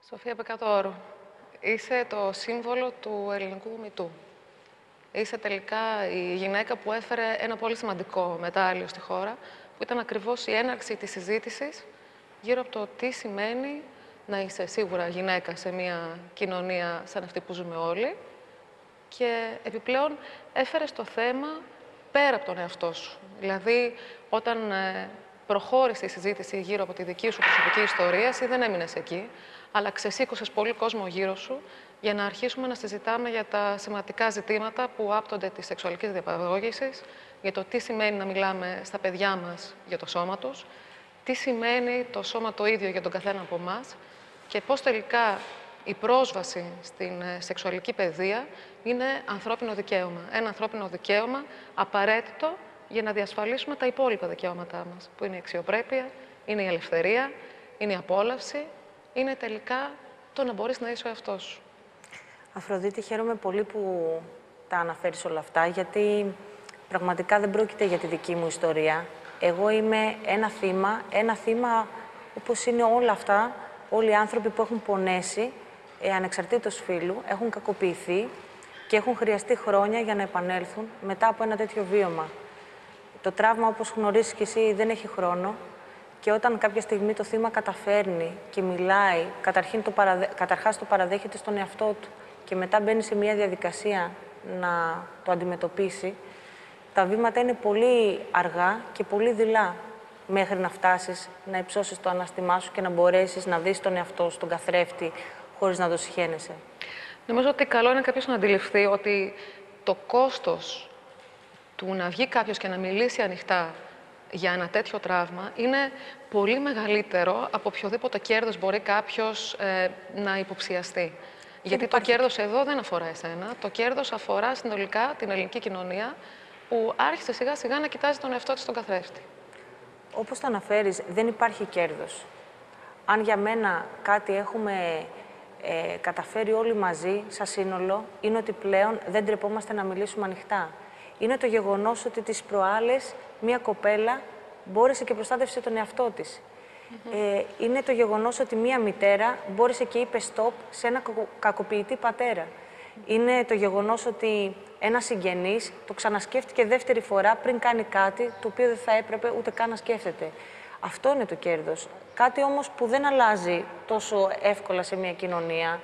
Σοφία Πεκατόρου, είσαι το σύμβολο του ελληνικού μυτού. Είσαι τελικά η γυναίκα που έφερε ένα πολύ σημαντικό μετάλλιο στη χώρα, που ήταν ακριβώς η έναρξη της συζήτησης γύρω από το τι σημαίνει να είσαι σίγουρα γυναίκα σε μια κοινωνία σαν αυτή που ζούμε όλοι και επιπλέον έφερες το θέμα πέρα από τον εαυτό σου. Δηλαδή, όταν προχώρησε η συζήτηση γύρω από τη δική σου προσωπική ιστορία, εσύ δεν έμεινες εκεί, αλλά ξεσήκωσες πολύ κόσμο γύρω σου για να αρχίσουμε να συζητάμε για τα σημαντικά ζητήματα που άπτονται της σεξουαλικής διαπαιδαγώγησης, για το τι σημαίνει να μιλάμε στα παιδιά μας για το σώμα τους, τι σημαίνει το σώμα το ίδιο για τον καθένα από εμάς και πώς τελικά η πρόσβαση στην σεξουαλική παιδεία είναι ανθρώπινο δικαίωμα. Ένα ανθρώπινο δικαίωμα απαραίτητο για να διασφαλίσουμε τα υπόλοιπα δικαιώματά μας, που είναι η αξιοπρέπεια, είναι η ελευθερία, είναι η απόλαυση, είναι τελικά το να μπορείς να είσαι ο εαυτός σου. Αφροδίτη, χαίρομαι πολύ που τα αναφέρεις όλα αυτά, γιατί πραγματικά δεν πρόκειται για τη δική μου ιστορία. Εγώ είμαι ένα θύμα όπως είναι όλα αυτά, όλοι οι άνθρωποι που έχουν πονέσει, ανεξαρτήτως φύλου, έχουν κακοποιηθεί και έχουν χρειαστεί χρόνια για να επανέλθουν μετά από ένα τέτοιο βίωμα. Το τραύμα, όπως γνωρίζεις και εσύ, δεν έχει χρόνο και όταν κάποια στιγμή το θύμα καταφέρνει και μιλάει, καταρχάς το παραδέχεται στον εαυτό του και μετά μπαίνει σε μια διαδικασία να το αντιμετωπίσει, τα βήματα είναι πολύ αργά και πολύ δειλά μέχρι να φτάσεις να υψώσεις το ανάστημά σου και να μπορέσεις να δεις τον εαυτό σου, τον καθρέφτη, χωρίς να το συχαίνεσαι. Νομίζω ότι καλό είναι κάποιος να αντιληφθεί ότι το κόστος του να βγει κάποιος και να μιλήσει ανοιχτά για ένα τέτοιο τραύμα είναι πολύ μεγαλύτερο από οποιοδήποτε κέρδος μπορεί κάποιος να υποψιαστεί. Γιατί το κέρδος εδώ δεν αφορά εσένα, το κέρδος αφορά συνολικά την ελληνική κοινωνία που άρχισε σιγά σιγά να κοιτάζει τον εαυτό της στον καθρέφτη. Όπως το αναφέρεις, δεν υπάρχει κέρδος. Αν για μένα κάτι έχουμε καταφέρει όλοι μαζί, σαν σύνολο, είναι ότι πλέον δεν τρεπόμαστε να μιλήσουμε ανοιχτά. Είναι το γεγονός ότι τις προάλλες μία κοπέλα μπόρεσε και προστάτευσε τον εαυτό της. Είναι το γεγονός ότι μία μητέρα μπόρεσε και είπε stop σε ένα κακοποιητή πατέρα. Είναι το γεγονός ότι ένας συγγενής το ξανασκέφτηκε δεύτερη φορά πριν κάνει κάτι το οποίο δεν θα έπρεπε ούτε καν να σκέφτεται. Αυτό είναι το κέρδος. Κάτι όμως που δεν αλλάζει τόσο εύκολα σε μια κοινωνία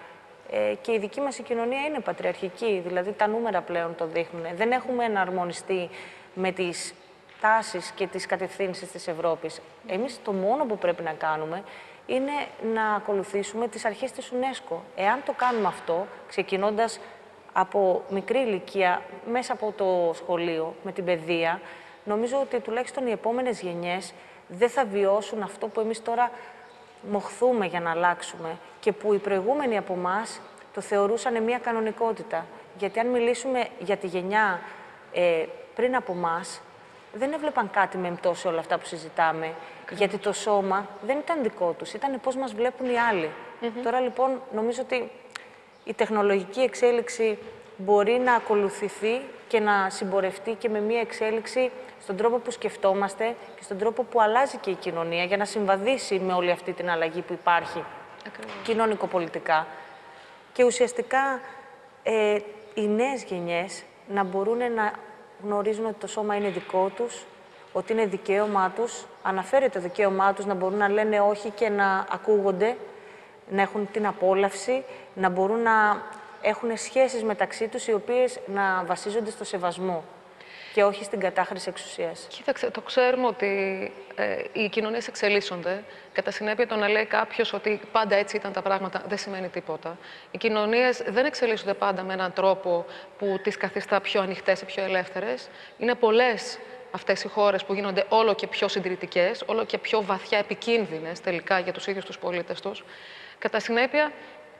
και η δική μας η κοινωνία είναι πατριαρχική, δηλαδή τα νούμερα πλέον το δείχνουν. Δεν έχουμε εναρμονιστεί με τις τάσεις και τις κατευθύνσεις της Ευρώπης. Εμείς το μόνο που πρέπει να κάνουμε είναι να ακολουθήσουμε τις αρχές της UNESCO. Εάν το κάνουμε αυτό, ξεκινώντας από μικρή ηλικία, μέσα από το σχολείο, με την παιδεία, νομίζω ότι τουλάχιστον οι επόμενες γενιές δεν θα βιώσουν αυτό που εμείς τώρα μοχθούμε για να αλλάξουμε και που οι προηγούμενοι από εμάς το θεωρούσαν μια κανονικότητα. Γιατί αν μιλήσουμε για τη γενιά πριν από εμάς, δεν έβλεπαν κάτι μεμπτό σε όλα αυτά που συζητάμε, γιατί το σώμα δεν ήταν δικό τους, ήταν πώς μας βλέπουν οι άλλοι. Τώρα λοιπόν νομίζω ότι η τεχνολογική εξέλιξη μπορεί να ακολουθηθεί και να συμπορευτεί και με μια εξέλιξη στον τρόπο που σκεφτόμαστε και στον τρόπο που αλλάζει και η κοινωνία για να συμβαδίσει με όλη αυτή την αλλαγή που υπάρχει κοινωνικοπολιτικά. Και ουσιαστικά οι νέες γενιές να μπορούν να γνωρίζουν ότι το σώμα είναι δικό τους, ότι είναι δικαίωμά τους, αναφέρεται το δικαίωμά τους να μπορούν να λένε όχι και να ακούγονται, να έχουν την απόλαυση, να μπορούν να έχουν σχέσεις μεταξύ τους οι οποίες να βασίζονται στο σεβασμό και όχι στην κατάχρηση εξουσίας. Κοίταξε, το ξέρουμε ότι οι κοινωνίες εξελίσσονται. Κατά συνέπεια, το να λέει κάποιος ότι πάντα έτσι ήταν τα πράγματα δεν σημαίνει τίποτα. Οι κοινωνίες δεν εξελίσσονται πάντα με έναν τρόπο που τις καθιστά πιο ανοιχτές ή πιο ελεύθερες. Είναι πολλές αυτές οι χώρες που γίνονται όλο και πιο συντηρητικές, όλο και πιο βαθιά επικίνδυνες τελικά για τους ίδιους τους πολίτες τους. Κατά συνέπεια,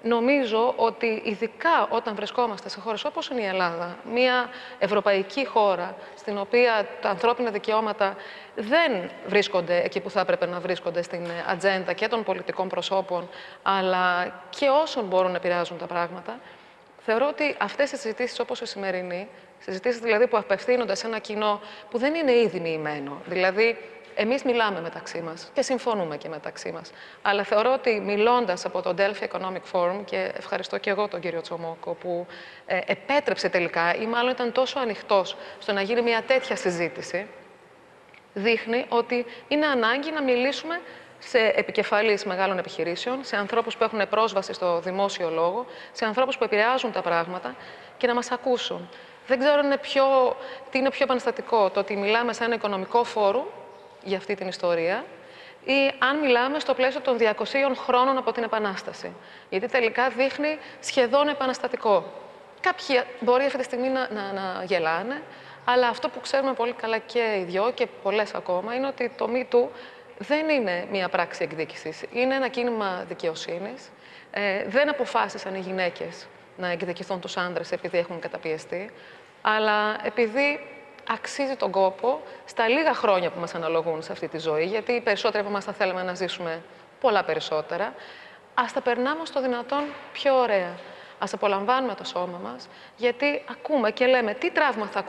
νομίζω ότι ειδικά όταν βρισκόμαστε σε χώρες όπως είναι η Ελλάδα, μια ευρωπαϊκή χώρα στην οποία τα ανθρώπινα δικαιώματα δεν βρίσκονται εκεί που θα έπρεπε να βρίσκονται στην ατζέντα και των πολιτικών προσώπων, αλλά και όσων μπορούν να επηρεάζουν τα πράγματα, θεωρώ ότι αυτές οι συζητήσεις όπως η σημερινή, συζητήσεις δηλαδή που απευθύνονται σε ένα κοινό που δεν είναι ήδη μοιημένο, δηλαδή Εμείς μιλάμε μεταξύ μας και συμφωνούμε και μεταξύ μας. Αλλά θεωρώ ότι μιλώντας από το Delphi Economic Forum, και ευχαριστώ και εγώ τον κύριο Τσομόκο που επέτρεψε τελικά, ή μάλλον ήταν τόσο ανοιχτός στο να γίνει μια τέτοια συζήτηση, δείχνει ότι είναι ανάγκη να μιλήσουμε σε επικεφαλείς μεγάλων επιχειρήσεων, σε ανθρώπους που έχουν πρόσβαση στο δημόσιο λόγο, σε ανθρώπους που επηρεάζουν τα πράγματα και να μας ακούσουν. Δεν ξέρω τι είναι πιο επαναστατικό, το ότι μιλάμε σε ένα οικονομικό φόρουμ για αυτή την ιστορία ή αν μιλάμε στο πλαίσιο των 200 χρόνων από την Επανάσταση. Γιατί τελικά δείχνει σχεδόν επαναστατικό. Κάποιοι μπορεί αυτή τη στιγμή να γελάνε, αλλά αυτό που ξέρουμε πολύ καλά και οι δυο και πολλές ακόμα είναι ότι το MeToo δεν είναι μία πράξη εκδίκησης. Είναι ένα κίνημα δικαιοσύνης. Δεν αποφάσισαν οι γυναίκες να εκδικηθούν τους άντρες επειδή έχουν καταπιεστεί, αλλά επειδή αξίζει τον κόπο στα λίγα χρόνια που μας αναλογούν σε αυτή τη ζωή, γιατί οι περισσότεροι από εμάς θα θέλαμε να ζήσουμε πολλά περισσότερα, ας τα περνάμε στο δυνατόν πιο ωραία. Ας απολαμβάνουμε το σώμα μας, γιατί ακούμε και λέμε τι τραύμα θα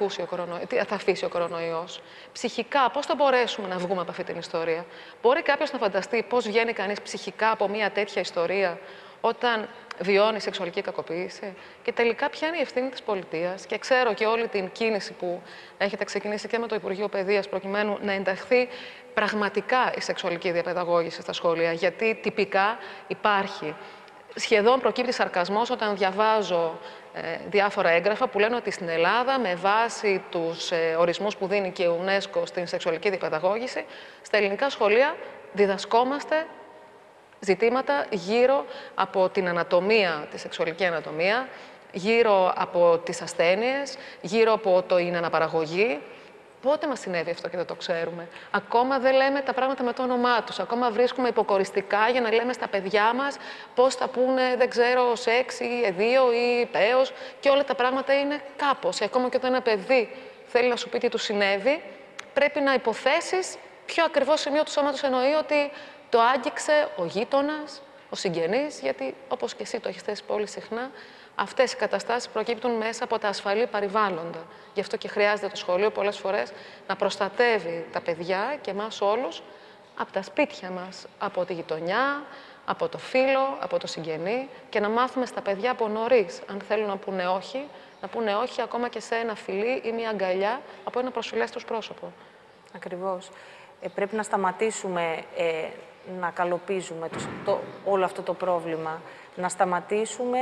αφήσει ο κορονοϊός. Ψυχικά, πώς θα μπορέσουμε να βγούμε από αυτή την ιστορία. Μπορεί κάποιος να φανταστεί πώς βγαίνει κανείς ψυχικά από μια τέτοια ιστορία όταν βιώνει σεξουαλική κακοποίηση. Και τελικά ποια είναι η ευθύνη της πολιτείας. Και ξέρω και όλη την κίνηση που έχετε ξεκινήσει και με το Υπουργείο Παιδείας προκειμένου να ενταχθεί πραγματικά η σεξουαλική διαπαιδαγώγηση στα σχολεία. Γιατί τυπικά υπάρχει. Σχεδόν προκύπτει σαρκασμός όταν διαβάζω διάφορα έγγραφα που λένε ότι στην Ελλάδα, με βάση τους ορισμούς που δίνει και η UNESCO στην σεξουαλική διαπαιδαγώγηση, στα ελληνικά σχολεία διδασκόμαστε ζητήματα γύρω από την ανατομία, τη σεξουαλική ανατομία, γύρω από τις ασθένειες, γύρω από την αναπαραγωγή. Πότε μας συνέβη αυτό και δεν το ξέρουμε. Ακόμα δεν λέμε τα πράγματα με το όνομά τους. Ακόμα βρίσκουμε υποκοριστικά για να λέμε στα παιδιά μας πώς θα πούνε, δεν ξέρω, σεξ ή εδείο ή πέος. Και όλα τα πράγματα είναι κάπως. Ακόμα και όταν ένα παιδί θέλει να σου πει τι του συνέβη, πρέπει να υποθέσεις ποιο ακριβώς σημείο του σώματος εννοεί ότι το άγγιξε ο γείτονας, ο συγγενής, γιατί όπως και εσύ το έχεις θέσει πολύ συχνά, αυτές οι καταστάσεις προκύπτουν μέσα από τα ασφαλή περιβάλλοντα. Γι' αυτό και χρειάζεται το σχολείο πολλές φορές να προστατεύει τα παιδιά και εμάς όλους από τα σπίτια μας, από τη γειτονιά, από το φίλο, από το συγγενή και να μάθουμε στα παιδιά από νωρίς, αν θέλουν να πούνε όχι ακόμα και σε ένα φιλί ή μια αγκαλιά από ένα προσφυλές τους πρόσωπο. Ακριβώς. Πρέπει να σταματήσουμε να καλοπίζουμε όλο αυτό το πρόβλημα. Να σταματήσουμε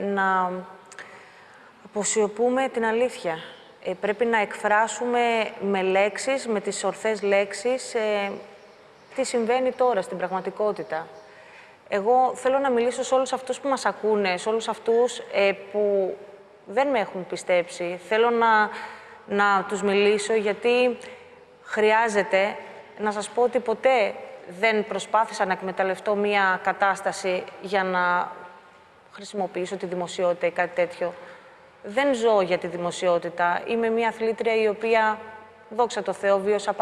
να αποσιωπούμε την αλήθεια. Πρέπει να εκφράσουμε με λέξεις, με τις ορθές λέξεις, τι συμβαίνει τώρα στην πραγματικότητα. Εγώ θέλω να μιλήσω σε όλους αυτούς που μας ακούνε, σε όλους αυτούς που δεν με έχουν πιστέψει. Θέλω να τους μιλήσω γιατί χρειάζεται να σας πω ότι ποτέ δεν προσπάθησα να εκμεταλλευτώ μία κατάσταση για να χρησιμοποιήσω τη δημοσιότητα ή κάτι τέτοιο. Δεν ζω για τη δημοσιότητα. Είμαι μία αθλήτρια η οποία, δόξα τω Θεώ, βίωσα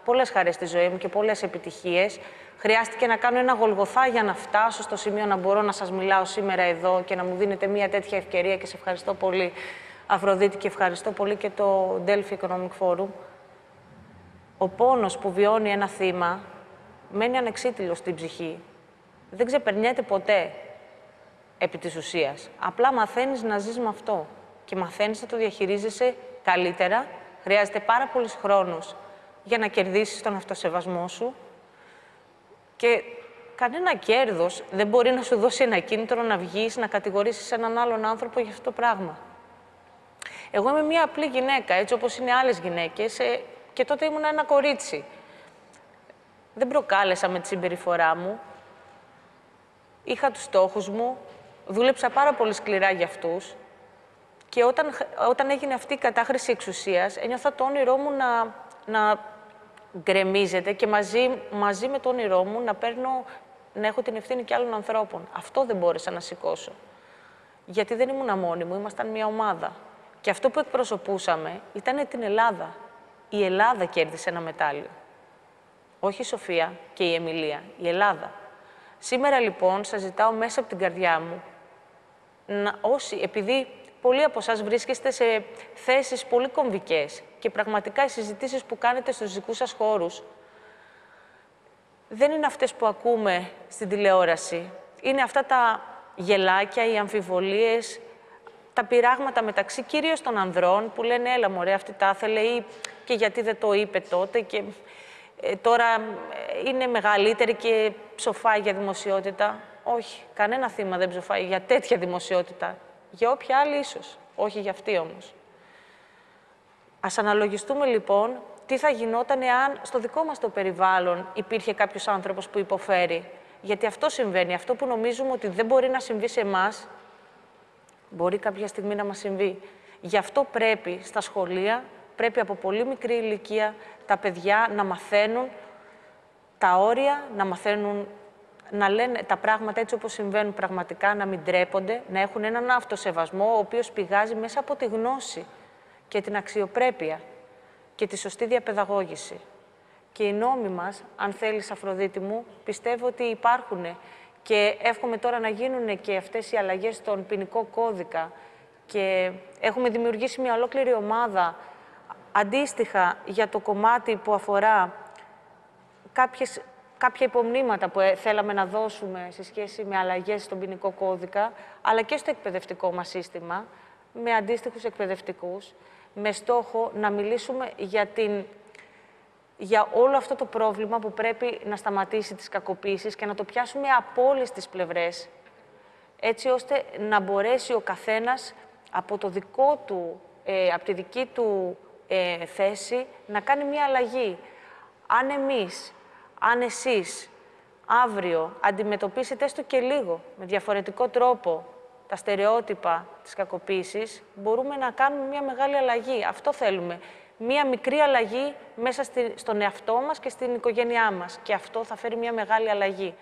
πολλές χαρές στη ζωή μου και πολλές επιτυχίες. Χρειάστηκε να κάνω ένα γολγοθά για να φτάσω στο σημείο να μπορώ να σας μιλάω σήμερα εδώ και να μου δίνετε μία τέτοια ευκαιρία και σε ευχαριστώ πολύ, Αφροδίτη, και ευχαριστώ πολύ και το Delphi Economic Forum. Ο πόνος που βιώνει ένα θύμα μένει ανεξίτηλος στην ψυχή. Δεν ξεπερνιέται ποτέ επί της ουσίας. Απλά μαθαίνεις να ζεις με αυτό και μαθαίνεις να το διαχειρίζεσαι καλύτερα. Χρειάζεται πάρα πολύς χρόνος για να κερδίσεις τον αυτοσεβασμό σου και κανένα κέρδος δεν μπορεί να σου δώσει ένα κίνητρο να βγεις, να κατηγορήσεις έναν άλλον άνθρωπο για αυτό το πράγμα. Εγώ είμαι μία απλή γυναίκα, έτσι όπως είναι άλλες γυναίκες, και τότε ήμουν ένα κορίτσι. Δεν προκάλεσα με τη συμπεριφορά μου. Είχα τους στόχους μου, δούλεψα πάρα πολύ σκληρά για αυτούς και όταν έγινε αυτή η κατάχρηση εξουσίας, ένιωθα το όνειρό μου να γκρεμίζεται και μαζί με το όνειρό μου να έχω την ευθύνη και άλλων ανθρώπων. Αυτό δεν μπόρεσα να σηκώσω. Γιατί δεν ήμουν μόνη μου, ήμασταν μια ομάδα. Και αυτό που εκπροσωπούσαμε ήταν την Ελλάδα. Η Ελλάδα κέρδισε ένα μετάλλιο. Όχι η Σοφία και η Εμιλία, η Ελλάδα. Σήμερα λοιπόν σας ζητάω μέσα από την καρδιά μου, επειδή πολλοί από εσάς βρίσκεστε σε θέσεις πολύ κομβικές και πραγματικά οι συζητήσεις που κάνετε στους δικούς σας χώρους δεν είναι αυτές που ακούμε στην τηλεόραση. Είναι αυτά τα γελάκια, οι αμφιβολίες, τα πειράγματα μεταξύ κυρίως των ανδρών που λένε «έλα μωρέ, αυτή τα ήθελε» ή «και γιατί δεν το είπε τότε» και τώρα είναι μεγαλύτερη και ψοφάει για δημοσιότητα. Όχι, κανένα θύμα δεν ψοφάει για τέτοια δημοσιότητα. Για όποια άλλη ίσως, όχι για αυτή όμως. Ας αναλογιστούμε λοιπόν τι θα γινόταν εάν στο δικό μας το περιβάλλον υπήρχε κάποιος άνθρωπος που υποφέρει. Γιατί αυτό συμβαίνει. Αυτό που νομίζουμε ότι δεν μπορεί να συμβεί σε εμάς, μπορεί κάποια στιγμή να μας συμβεί. Γι' αυτό πρέπει στα σχολεία, πρέπει από πολύ μικρή ηλικία τα παιδιά να μαθαίνουν τα όρια, να μαθαίνουν να λένε τα πράγματα έτσι όπως συμβαίνουν πραγματικά, να μην ντρέπονται, να έχουν έναν αυτοσεβασμό ο οποίος πηγάζει μέσα από τη γνώση και την αξιοπρέπεια και τη σωστή διαπαιδαγώγηση. Και οι νόμοι μας, αν θέλεις Αφροδίτη μου, πιστεύω ότι υπάρχουν και εύχομαι τώρα να γίνουν και αυτές οι αλλαγές στον ποινικό κώδικα και έχουμε δημιουργήσει μια ολόκληρη ομάδα αντίστοιχα για το κομμάτι που αφορά κάποια υπομνήματα που θέλαμε να δώσουμε σε σχέση με αλλαγές στον ποινικό κώδικα, αλλά και στο εκπαιδευτικό μας σύστημα, με αντίστοιχους εκπαιδευτικούς, με στόχο να μιλήσουμε για όλο αυτό το πρόβλημα που πρέπει να σταματήσει τις κακοποίησεις και να το πιάσουμε από όλες τις πλευρές, έτσι ώστε να μπορέσει ο καθένας από από τη δική του θέση να κάνει μια αλλαγή. Αν εμείς, αν εσείς αύριο αντιμετωπίσετε έστω και λίγο, με διαφορετικό τρόπο, τα στερεότυπα της κακοποίησης, μπορούμε να κάνουμε μια μεγάλη αλλαγή. Αυτό θέλουμε. Μια μικρή αλλαγή μέσα στον εαυτό μας και στην οικογένειά μας. Και αυτό θα φέρει μια μεγάλη αλλαγή.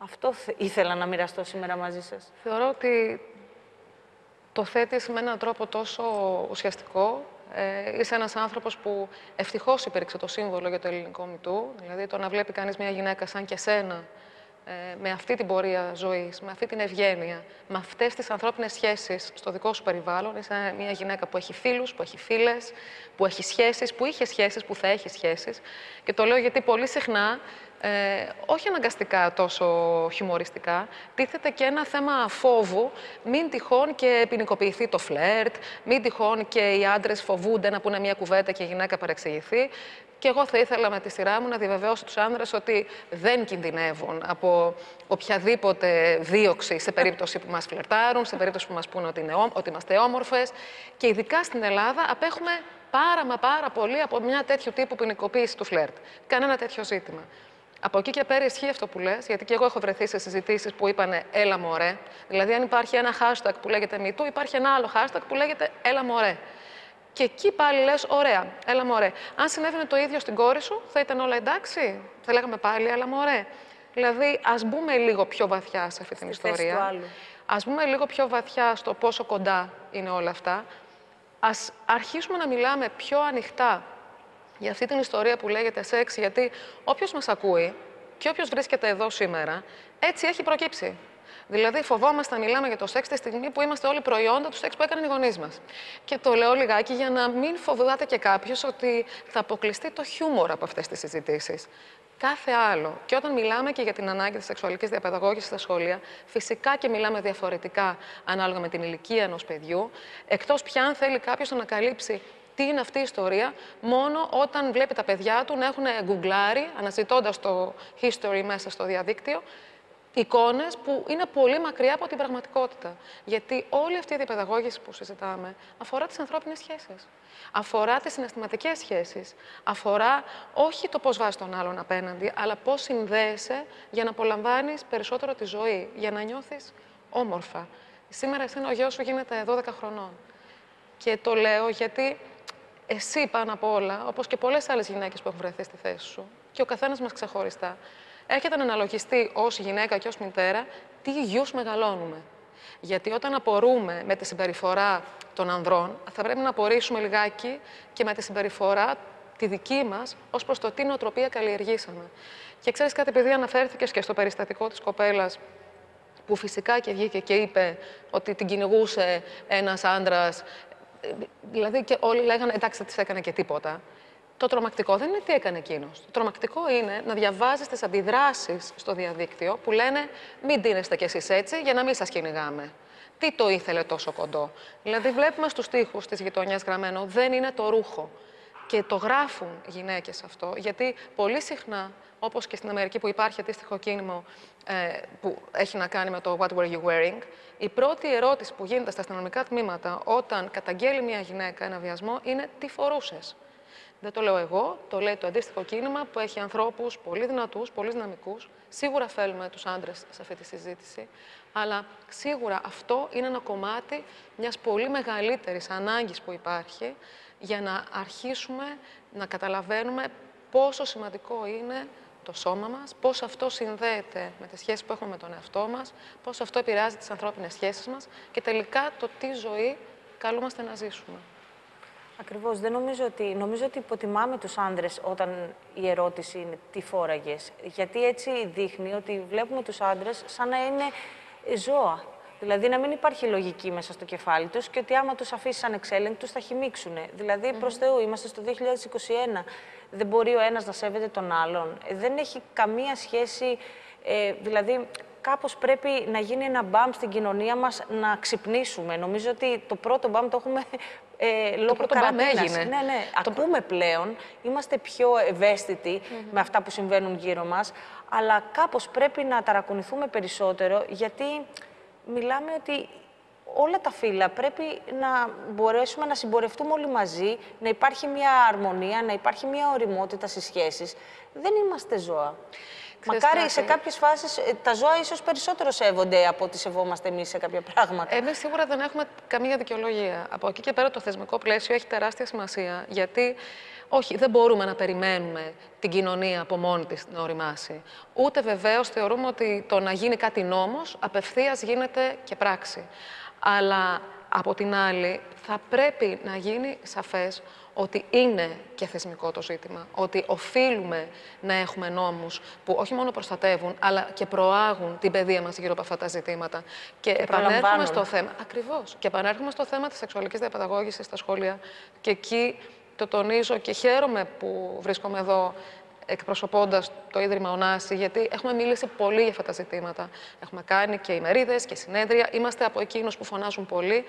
Αυτό ήθελα να μοιραστώ σήμερα μαζί σας. Θεωρώ ότι το θέτεις με έναν τρόπο τόσο ουσιαστικό. Είσαι ένας άνθρωπος που ευτυχώς υπήρξε το σύμβολο για το ελληνικό μητού. Δηλαδή το να βλέπει κανείς μια γυναίκα σαν και σένα, με αυτή την πορεία ζωής, με αυτή την ευγένεια, με αυτές τις ανθρώπινες σχέσεις στο δικό σου περιβάλλον. Είσαι μια γυναίκα που έχει φίλους, που έχει φίλες, που έχει σχέσεις, που είχε σχέσεις, που θα έχει σχέσεις. Και το λέω γιατί πολύ συχνά, όχι αναγκαστικά τόσο χιουμοριστικά, τίθεται και ένα θέμα φόβου, μην τυχόν και ποινικοποιηθεί το φλερτ, μην τυχόν και οι άντρες φοβούνται να πούνε μια κουβέντα και η γυναίκα παρεξηγηθεί. Και εγώ θα ήθελα με τη σειρά μου να διαβεβαιώσω τους άνδρες ότι δεν κινδυνεύουν από οποιαδήποτε δίωξη σε περίπτωση που μας φλερτάρουν, σε περίπτωση που μας πούνε ότι είμαστε όμορφες. Και ειδικά στην Ελλάδα απέχουμε πάρα πολύ από μια τέτοιου τύπου ποινικοποίηση του φλερτ. Κανένα τέτοιο ζήτημα. Από εκεί και πέρα ισχύει αυτό που λες, γιατί και εγώ έχω βρεθεί σε συζητήσεις που είπανε «έλα μωρέ». Δηλαδή, αν υπάρχει ένα hashtag που λέγεται MeToo, υπάρχει ένα άλλο hashtag που λέγεται «έλα μωρέ». Και εκεί πάλι λες, ωραία, έλα μωρέ. Αν συνέβαινε το ίδιο στην κόρη σου, θα ήταν όλα εντάξει. Θα λέγαμε πάλι, έλα μωρέ. Δηλαδή, ας μπούμε λίγο πιο βαθιά σε αυτή την ιστορία. Ας μπούμε λίγο πιο βαθιά στο πόσο κοντά είναι όλα αυτά. Ας αρχίσουμε να μιλάμε πιο ανοιχτά για αυτή την ιστορία που λέγεται σεξ, γιατί όποιος μας ακούει και όποιος βρίσκεται εδώ σήμερα, έτσι έχει προκύψει. Δηλαδή, φοβόμαστε να μιλάμε για το σεξ τη στιγμή που είμαστε όλοι προϊόντα του σεξ που έκαναν οι γονείς μας. Και το λέω λιγάκι για να μην φοβάται και κάποιος ότι θα αποκλειστεί το χιούμορ από αυτές τις συζητήσεις. Κάθε άλλο. Και όταν μιλάμε και για την ανάγκη της σεξουαλικής διαπαιδαγώγησης στα σχολεία, φυσικά και μιλάμε διαφορετικά ανάλογα με την ηλικία ενός παιδιού, εκτός πια αν θέλει κάποιος να ανακαλύψει τι είναι αυτή η ιστορία, μόνο όταν βλέπει τα παιδιά του να έχουν γκουγκλάρει, αναζητώντας το history μέσα στο διαδίκτυο, εικόνες που είναι πολύ μακριά από την πραγματικότητα. Γιατί όλη αυτή η διαπαιδαγώγηση που συζητάμε αφορά τις ανθρώπινες σχέσεις. Αφορά τις συναισθηματικές σχέσεις. Αφορά όχι το πώς βάζεις τον άλλον απέναντι, αλλά πώς συνδέεσαι για να απολαμβάνεις περισσότερο τη ζωή, για να νιώθεις όμορφα. Σήμερα εσένα ο γιος σου γίνεται 12 χρονών. Και το λέω γιατί εσύ πάνω απ' όλα, όπως και πολλές άλλες γυναίκες που έχουν βρεθεί στη θέση σου, και ο καθένας μας ξεχωριστά, έρχεται να αναλογιστεί ως γυναίκα και ως μητέρα τι γιους μεγαλώνουμε. Γιατί όταν απορούμε με τη συμπεριφορά των ανδρών, θα πρέπει να απορρίσουμε λιγάκι και με τη συμπεριφορά τη δική μας ως προς το τι νοοτροπία καλλιεργήσαμε. Και ξέρεις κάτι, επειδή αναφέρθηκες και στο περιστατικό της κοπέλας που φυσικά και βγήκε και είπε ότι την κυνηγούσε ένας άντρας. Δηλαδή και όλοι λέγανε εντάξει, δεν της έκανε και τίποτα. Το τρομακτικό δεν είναι τι έκανε εκείνος. Το τρομακτικό είναι να διαβάζεις τις αντιδράσεις στο διαδίκτυο που λένε μην ντύνεστε κι εσείς έτσι για να μην σας κυνηγάμε. Τι το ήθελε τόσο κοντό. Δηλαδή βλέπουμε στους τοίχους της γειτονιάς γραμμένο δεν είναι το ρούχο. Και το γράφουν γυναίκες αυτό, γιατί πολύ συχνά, όπως και στην Αμερική που υπάρχει αντίστοιχο κίνημα που έχει να κάνει με το What were you wearing, η πρώτη ερώτηση που γίνεται στα αστυνομικά τμήματα όταν καταγγέλει μια γυναίκα ένα βιασμό είναι τι φορούσες. Δεν το λέω εγώ, το λέει το αντίστοιχο κίνημα που έχει ανθρώπους πολύ δυνατούς, πολύ δυναμικούς. Σίγουρα θέλουμε τους άντρες σε αυτή τη συζήτηση, αλλά σίγουρα αυτό είναι ένα κομμάτι μιας πολύ μεγαλύτερης ανάγκης που υπάρχει για να αρχίσουμε να καταλαβαίνουμε πόσο σημαντικό είναι το σώμα μας, πώς αυτό συνδέεται με τις σχέσεις που έχουμε με τον εαυτό μας, πώς αυτό επηρεάζει τις ανθρώπινες σχέσεις μας και τελικά το τι ζωή καλούμαστε να ζήσουμε. Ακριβώς. Δεν νομίζω ότι υποτιμάμε τους άντρες όταν η ερώτηση είναι τι φόραγες. Γιατί έτσι δείχνει ότι βλέπουμε τους άντρες σαν να είναι ζώα. Δηλαδή να μην υπάρχει λογική μέσα στο κεφάλι τους και ότι άμα τους αφήσεις ανεξέλεγκτους θα χυμίξουν. Δηλαδή, προς Θεού, είμαστε στο 2021. Δεν μπορεί ο ένας να σέβεται τον άλλον. Δεν έχει καμία σχέση. Δηλαδή, κάπως πρέπει να γίνει ένα μπαμ στην κοινωνία μας να ξυπνήσουμε. Νομίζω ότι το πρώτο μπαμ το έχουμε λόγω καραντίνας. Ναι. Ακούμε πλέον, είμαστε πιο ευαίσθητοι με αυτά που συμβαίνουν γύρω μας, αλλά κάπως πρέπει να ταρακουνηθούμε περισσότερο, γιατί μιλάμε ότι όλα τα φύλλα πρέπει να μπορέσουμε να συμπορευτούμε όλοι μαζί, να υπάρχει μια αρμονία, να υπάρχει μια ωριμότητα στις σχέσεις. Δεν είμαστε ζώα. Μακάρι σε κάποιες φάσεις τα ζώα ίσως περισσότερο σέβονται από ό,τι σεβόμαστε εμείς σε κάποια πράγματα. Εμείς σίγουρα δεν έχουμε καμία δικαιολογία. Από εκεί και πέρα το θεσμικό πλαίσιο έχει τεράστια σημασία, γιατί όχι, δεν μπορούμε να περιμένουμε την κοινωνία από μόνη της να οριμάσει. Ούτε βεβαίως θεωρούμε ότι το να γίνει κάτι νόμος απευθείας γίνεται και πράξη. Αλλά από την άλλη θα πρέπει να γίνει σαφές ότι είναι και θεσμικό το ζήτημα, ότι οφείλουμε να έχουμε νόμους που όχι μόνο προστατεύουν, αλλά και προάγουν την παιδεία μας γύρω από αυτά τα ζητήματα. Και επανέρχομαι στο θέμα, ακριβώς, και επανέρχομαι στο θέμα της σεξουαλικής διαπαιδαγώγησης στα σχολεία. Και εκεί το τονίζω και χαίρομαι που βρίσκομαι εδώ εκπροσωπώντας το Ίδρυμα Ωνάση, γιατί έχουμε μιλήσει πολύ για αυτά τα ζητήματα. Έχουμε κάνει και ημερίδες και συνέδρια. Είμαστε από εκείνους που φωνάζουν πολύ.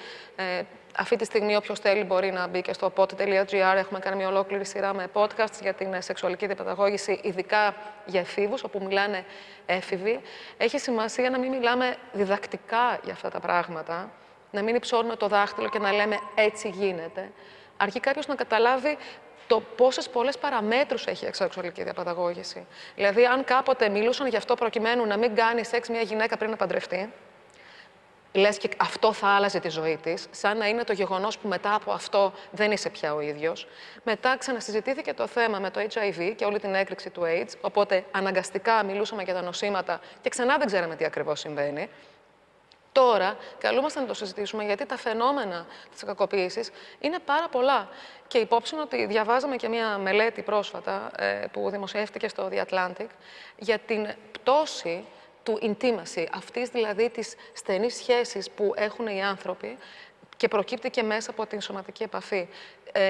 Αυτή τη στιγμή, όποιος θέλει, μπορεί να μπει και στο pod.gr. Έχουμε κάνει μια ολόκληρη σειρά με podcasts για την σεξουαλική διαπαιδαγώγηση, ειδικά για εφήβους, όπου μιλάνε έφηβοι. Έχει σημασία να μην μιλάμε διδακτικά για αυτά τα πράγματα, να μην υψώνουμε το δάχτυλο και να λέμε έτσι γίνεται. Αρκεί κάποιος να καταλάβει το πόσες πολλές παραμέτρους έχει η σεξουαλική διαπαιδαγώγηση. Δηλαδή, αν κάποτε μιλούσαν γι' αυτό προκειμένου να μην κάνει σεξ μια γυναίκα πριν να παντρευτεί, λες και αυτό θα άλλαζε τη ζωή της, σαν να είναι το γεγονός που μετά από αυτό δεν είσαι πια ο ίδιος. Μετά ξανασυζητήθηκε το θέμα με το HIV και όλη την έκρηξη του AIDS, οπότε αναγκαστικά μιλούσαμε για τα νοσήματα και ξανά δεν ξέραμε τι ακριβώς συμβαίνει. Τώρα καλούμαστε να το συζητήσουμε, γιατί τα φαινόμενα της κακοποίησης είναι πάρα πολλά. Και υπόψη ότι διαβάζαμε και μία μελέτη πρόσφατα που δημοσιεύτηκε στο The Atlantic για την πτώση του intimacy, αυτής δηλαδή της στενής σχέσης που έχουν οι άνθρωποι και προκύπτει και μέσα από την σωματική επαφή.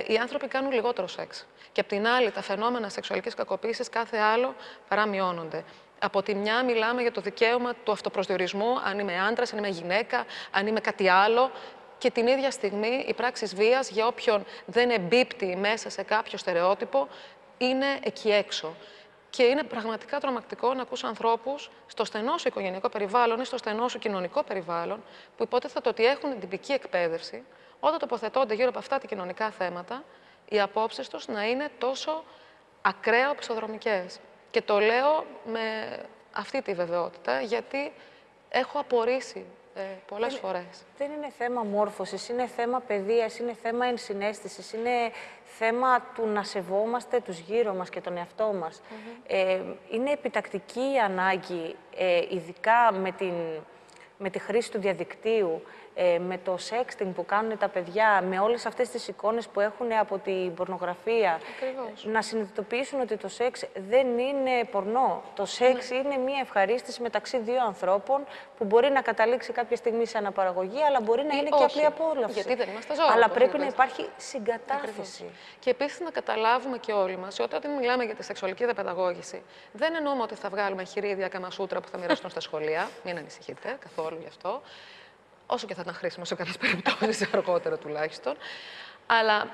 Οι άνθρωποι κάνουν λιγότερο σεξ. Και απ' την άλλη, τα φαινόμενα σεξουαλικής κακοποίησης κάθε άλλο παρά μειώνονται. Από τη μια μιλάμε για το δικαίωμα του αυτοπροσδιορισμού, αν είμαι άντρας, αν είμαι γυναίκα, αν είμαι κάτι άλλο. Και την ίδια στιγμή οι πράξεις βίας για όποιον δεν εμπίπτει μέσα σε κάποιο στερεότυπο είναι εκεί έξω. Και είναι πραγματικά τρομακτικό να ακούς ανθρώπους στο στενό σου οικογενειακό περιβάλλον ή στο στενό σου κοινωνικό περιβάλλον, που υποτίθεται ότι έχουν την τυπική εκπαίδευση, όταν τοποθετώνται γύρω από αυτά τα κοινωνικά θέματα, οι απόψεις τους να είναι τόσο ακραία οπισθοδρομικές. Και το λέω με αυτή τη βεβαιότητα, γιατί έχω απορρίσει πολλές φορές. Δεν είναι θέμα μόρφωσης, είναι θέμα παιδείας, είναι θέμα ενσυναίσθησης, είναι θέμα του να σεβόμαστε τους γύρω μας και τον εαυτό μας. Είναι επιτακτική η ανάγκη, ειδικά με τη χρήση του διαδικτύου, με το sexting που κάνουν τα παιδιά, με όλες αυτές τις εικόνες που έχουν από την πορνογραφία, Ακριβώς. να συνειδητοποιήσουν ότι το σεξ δεν είναι πορνό. Το σεξ είναι μια ευχαρίστηση μεταξύ δύο ανθρώπων που μπορεί να καταλήξει κάποια στιγμή σε αναπαραγωγή, αλλά μπορεί να είναι και απλή απόλαυση. Γιατί δεν είμαστε ζώα. Αλλά πρέπει να υπάρχει συγκατάθεση. Και επίσης να καταλάβουμε και όλοι μας ότι όταν μιλάμε για τη σεξουαλική διαπαιδαγώγηση, δεν εννοούμε ότι θα βγάλουμε χειρίδια καμασούτρα που θα μοιραστούν στα σχολεία. Μην ανησυχείτε καθόλου γι' αυτό. Όσο και θα ήταν χρήσιμο σε κάποιες περιπτώσεις, αργότερα τουλάχιστον. Αλλά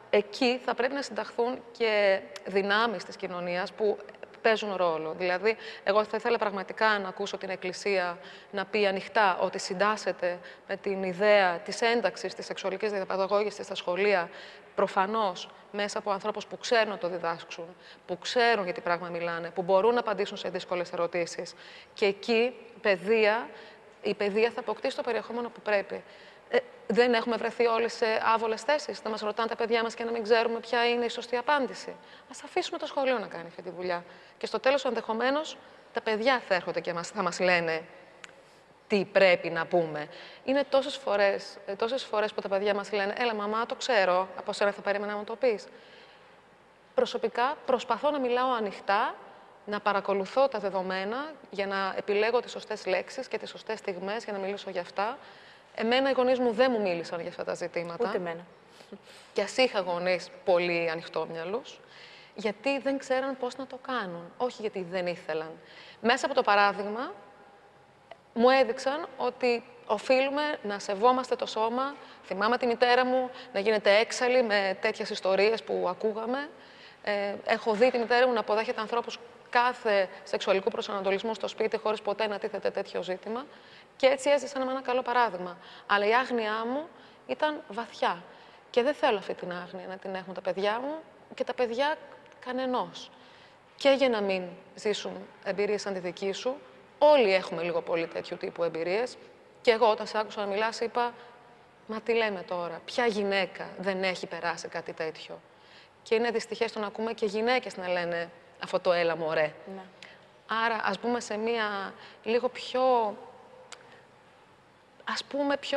εκεί θα πρέπει να συνταχθούν και δυνάμεις της κοινωνίας που παίζουν ρόλο. Δηλαδή, εγώ θα ήθελα πραγματικά να ακούσω την Εκκλησία να πει ανοιχτά ότι συντάσσεται με την ιδέα της ένταξης της σεξουαλικής διαπαιδαγώγησης στα σχολεία, προφανώς μέσα από ανθρώπους που ξέρουν να το διδάσκουν, που ξέρουν για τι πράγμα μιλάνε, που μπορούν να απαντήσουν σε δύσκολες ερωτήσεις. Και εκεί η παιδεία θα αποκτήσει το περιεχόμενο που πρέπει. Δεν έχουμε βρεθεί όλοι σε άβολες θέσεις, να μας ρωτάνε τα παιδιά μας και να μην ξέρουμε ποια είναι η σωστή απάντηση. Ας αφήσουμε το σχολείο να κάνει αυτή τη δουλειά. Και στο τέλος, ενδεχομένως, τα παιδιά θα έρχονται και θα μας λένε τι πρέπει να πούμε. Είναι τόσες φορές που τα παιδιά μας λένε «Έλα, μαμά, το ξέρω, από σένα θα περίμενα να μου το πεις». Προσωπικά, προσπαθώ να μιλάω ανοιχτά, να παρακολουθώ τα δεδομένα για να επιλέγω τις σωστές λέξεις και τις σωστές στιγμές για να μιλήσω για αυτά. Εμένα οι γονείς μου δεν μου μίλησαν για αυτά τα ζητήματα. Ούτε εμένα. Και ας είχα γονείς πολύ ανοιχτόμυαλους, γιατί δεν ξέραν πώς να το κάνουν. Όχι γιατί δεν ήθελαν. Μέσα από το παράδειγμα, μου έδειξαν ότι οφείλουμε να σεβόμαστε το σώμα. Θυμάμαι τη μητέρα μου να γίνεται έξαλλη με τέτοιες ιστορίες που ακούγαμε. Έχω δει τη μητέρα μου να αποδέχεται ανθρώπους κάθε σεξουαλικού προσανατολισμού στο σπίτι, χωρίς ποτέ να τίθεται τέτοιο ζήτημα. Και έτσι έζησα με ένα καλό παράδειγμα. Αλλά η άγνοιά μου ήταν βαθιά. Και δεν θέλω αυτή την άγνοια να την έχουν τα παιδιά μου και τα παιδιά κανενός. Και για να μην ζήσουν εμπειρίες σαν τη δική σου, όλοι έχουμε λίγο πολύ τέτοιου τύπου εμπειρίες. Και εγώ όταν σε άκουσα να μιλάς είπα, μα τι λέμε τώρα, ποια γυναίκα δεν έχει περάσει κάτι τέτοιο. Και είναι δυστυχές το να ακούμε και γυναίκες να λένε αυτό το έλα μωρέ. Ναι. Άρα ας μπούμε σε μία λίγο πιο,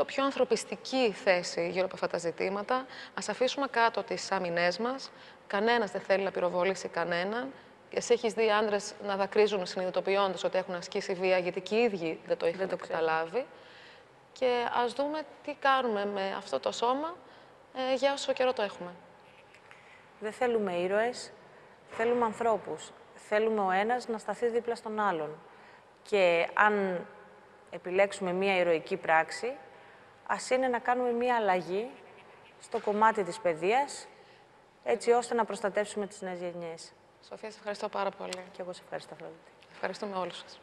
πιο ανθρωπιστική θέση γύρω από αυτά τα ζητήματα. Ας αφήσουμε κάτω τις άμυνές μας. Κανένας δεν θέλει να πυροβολήσει κανέναν. Εσύ έχεις δει άντρες να δακρύζουν συνειδητοποιώντας ότι έχουν ασκήσει βία, γιατί και οι ίδιοι δεν το είχαν καταλάβει. Και ας δούμε τι κάνουμε με αυτό το σώμα για όσο καιρό το έχουμε. Δεν θέλουμε ήρωες, θέλουμε ανθρώπους. Θέλουμε ο ένας να σταθεί δίπλα στον άλλον. Και αν επιλέξουμε μία ηρωική πράξη, ας είναι να κάνουμε μία αλλαγή στο κομμάτι της παιδείας, έτσι ώστε να προστατεύσουμε τις νέες γενιές. Σοφία, σε ευχαριστώ πάρα πολύ. Και εγώ σε ευχαριστώ, Αφροδίτη. Ευχαριστούμε όλους σας.